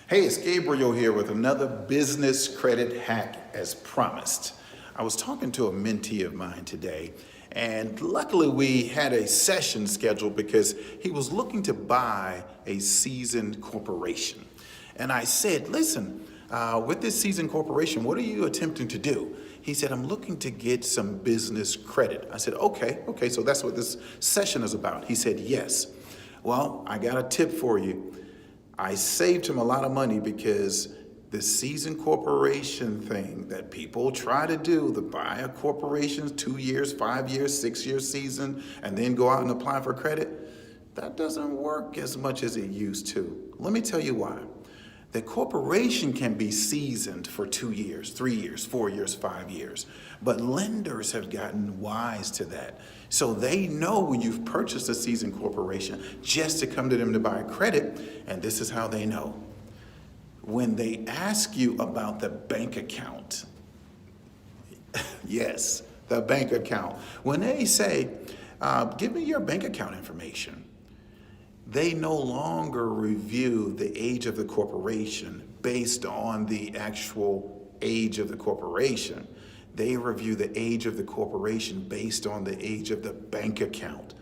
Hey, it's Gabriel here with another business credit hack as promised. I was talking to a mentee of mine today, and luckily we had a session scheduled because he was looking to buy a seasoned corporation. And I said, listen, with this seasoned corporation, what are you attempting to do? He said, I'm looking to get some business credit. I said, okay, so that's what this session is about. He said, yes. Well, I got a tip for you. I saved him a lot of money because the seasoned corporation thing that people try to do, to buy a corporation 2 years, 5 years, 6 years season, and then go out and apply for credit, that doesn't work as much as it used to. Let me tell you why. The corporation can be seasoned for 2 years, 3 years, 4 years, 5 years. But lenders have gotten wise to that. So they know when you've purchased a seasoned corporation just to come to them to buy credit, and this is how they know. When they ask you about the bank account, yes, the bank account. When they say, give me your bank account information, they no longer review the age of the corporation based on the actual age of the corporation. They review the age of the corporation based on the age of the bank account.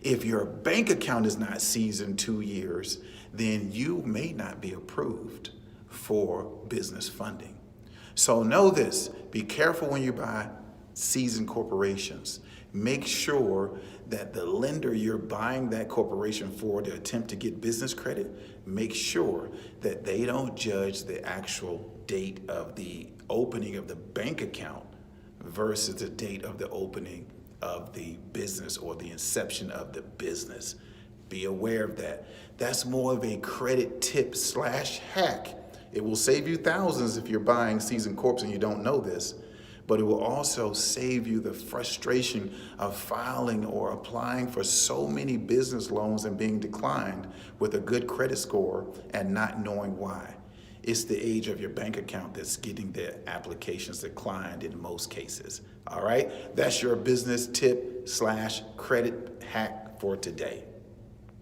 If your bank account is not seasoned 2 years, then you may not be approved for business funding. So know this, be careful when you buy seasoned corporations. Make sure that the lender you're buying that corporation for to attempt to get business credit, make sure that they don't judge the actual date of the opening of the bank account versus the date of the opening of the business or the inception of the business. Be aware of that. That's more of a credit tip / hack. It will save you thousands if you're buying seasoned corps and you don't know this. But it will also save you the frustration of filing or applying for so many business loans and being declined with a good credit score and not knowing why. It's the age of your bank account that's getting the applications declined in most cases. All right, that's your business tip / credit hack for today.